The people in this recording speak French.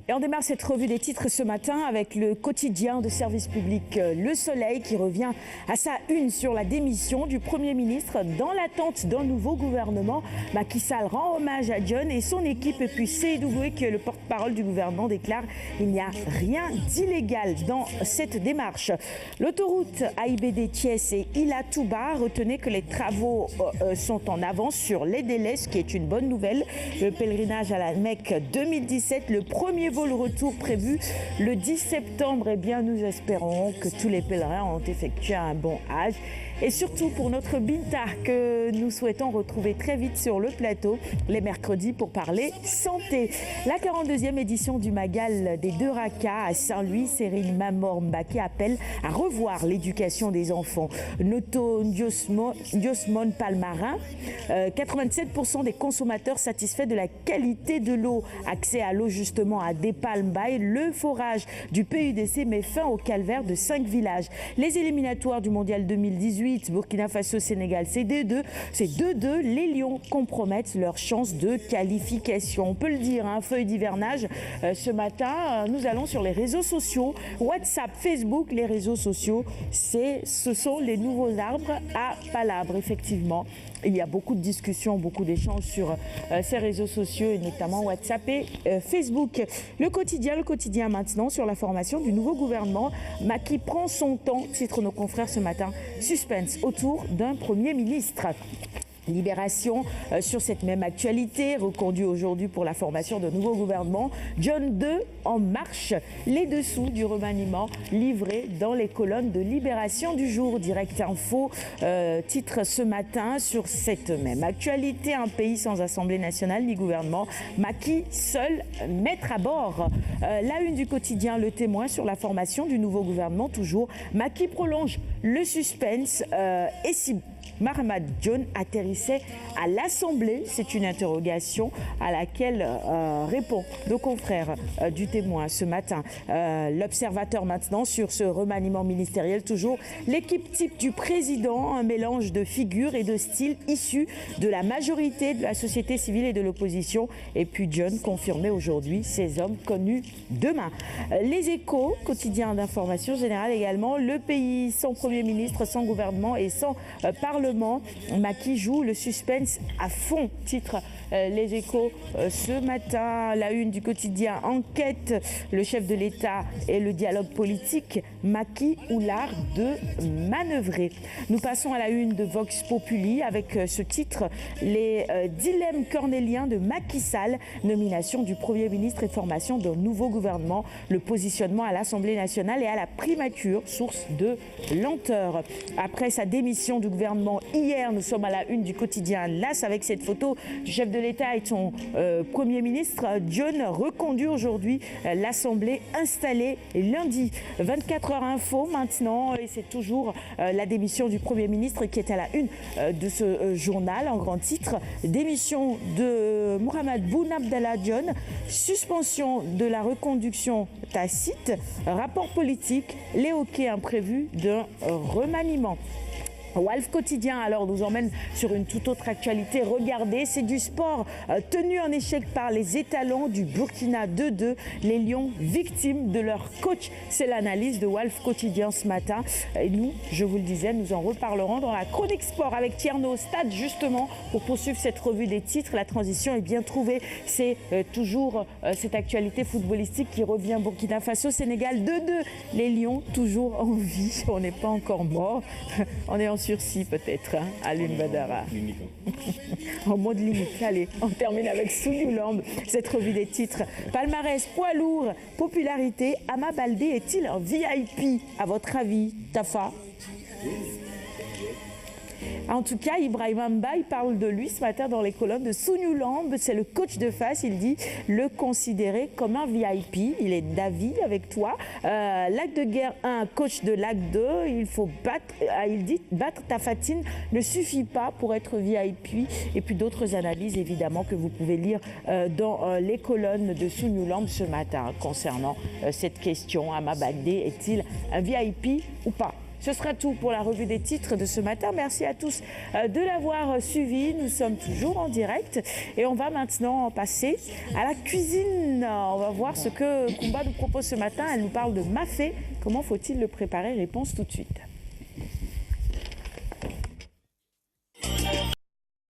Et on démarre cette revue des titres ce matin avec le quotidien de service public Le Soleil qui revient à sa une sur la démission du Premier ministre dans l'attente d'un nouveau gouvernement. Macky Sall rend hommage à John et son équipe. Et puis Seydou Goué, qui est le porte-parole du gouvernement, déclare qu'il n'y a rien d'illégal dans cette démarche. L'autoroute AIBD Thiès et Ila Touba, retenez que les travaux sont en avance sur les délais, ce qui est une bonne nouvelle. Le pèlerinage à la Mecque 2017, le premier vol retour prévu le 10 septembre. Eh bien, nous espérons que tous les pèlerins ont effectué un bon hajj. Et surtout pour notre Binta, que nous souhaitons retrouver très vite sur le plateau les mercredis pour parler santé. La 42e édition du Magal des Deux Rakas à Saint-Louis, Cyril Mamor Mbaké appelle à revoir l'éducation des enfants. Noto Ndiosmon Palmarin, 87% des consommateurs satisfaits de la qualité de l'eau. Accès à l'eau justement à Dépalmbaye. Le forage du PUDC met fin au calvaire de 5 villages. Les éliminatoires du Mondial 2018, Burkina Faso, Sénégal, c'est 2-2. Les Lions compromettent leurs chances de qualification. On peut le dire, feuille d'hivernage. Ce matin, nous allons sur les réseaux sociaux. WhatsApp, Facebook, les réseaux sociaux, ce sont les nouveaux arbres à palabres, effectivement. Il y a beaucoup de discussions, beaucoup d'échanges sur ces réseaux sociaux, et notamment WhatsApp et Facebook. Le quotidien maintenant sur la formation du nouveau gouvernement. Macky prend son temps, titre nos confrères ce matin. Suspense autour d'un Premier ministre. Libération sur cette même actualité, reconduit aujourd'hui pour la formation d'un nouveau gouvernement. John II en marche, les dessous du remaniement livrés dans les colonnes de Libération du jour. Direct Info titre ce matin sur cette même actualité, un pays sans Assemblée nationale ni gouvernement. Macky seul maître à bord. La une du quotidien Le Témoin sur la formation du nouveau gouvernement toujours. Macky prolonge le suspense et si Mahammed John atterrissait à l'Assemblée? C'est une interrogation à laquelle répond nos confrères du Témoin ce matin. L'Observateur maintenant sur ce remaniement ministériel toujours. L'équipe type du président, un mélange de figures et de styles issus de la majorité de la société civile et de l'opposition. Et puis John confirmait aujourd'hui ces hommes connus demain. Les Échos, quotidien d'information générale également. Le pays sans Premier ministre, sans gouvernement et sans Parlement. Macky joue le suspense à fond, titre Les Échos ce matin. La une du quotidien Enquête, le chef de l'État et le dialogue politique. Macky ou l'art de manœuvrer. Nous passons à la une de Vox Populi avec ce titre, les dilemmes cornéliens de Macky Sall, nomination du Premier ministre et formation d'un nouveau gouvernement, le positionnement à l'Assemblée nationale et à la primature, source de lenteur. Après sa démission du gouvernement hier, nous sommes à la une du quotidien LAS avec cette photo du chef de l'État et de son Premier ministre. John reconduit aujourd'hui l'Assemblée installée lundi. 24 heures info maintenant et c'est toujours la démission du Premier ministre qui est à la une de ce journal en grand titre. Démission de Mohamed Boun Abdallah Dionne, suspension de la reconduction tacite, rapport politique, les hoquets imprévus d'un remaniement. Walf Quotidien alors nous emmène sur une toute autre actualité. Regardez, c'est du sport tenu en échec par les étalons du Burkina 2-2. Les Lions victimes de leur coach. C'est l'analyse de Walf Quotidien ce matin. Et nous, je vous le disais, nous en reparlerons dans la chronique sport avec Tierno au stade justement pour poursuivre cette revue des titres. La transition est bien trouvée. C'est toujours cette actualité footballistique qui revient. Burkina Faso, Sénégal 2-2. Les Lions toujours en vie. On n'est pas encore mort. On est en sursis peut-être, Alun Badara. En mode limite. Allez, on termine avec Sounioulambe, cette revue des titres. Palmarès, poids lourd, popularité. Ama Baldé est-il un VIP à votre avis, Tafa? En tout cas, Ibrahima Mbaye parle de lui ce matin dans les colonnes de Sounioulambe. C'est le coach de face, il dit le considérer comme un VIP. Il est d'avis avec toi. Lac de Guerre 1, coach de Lac 2, il faut battre, il dit battre Tafatine ne suffit pas pour être VIP. Et puis d'autres analyses évidemment que vous pouvez lire dans les colonnes de Sounioulambe ce matin concernant cette question. Ama Baldé est-il un VIP ou pas? Ce sera tout pour la revue des titres de ce matin. Merci à tous de l'avoir suivi. Nous sommes toujours en direct et on va maintenant passer à la cuisine. On va voir ce que Kumba nous propose ce matin. Elle nous parle de mafé. Comment faut-il le préparer? Réponse tout de suite.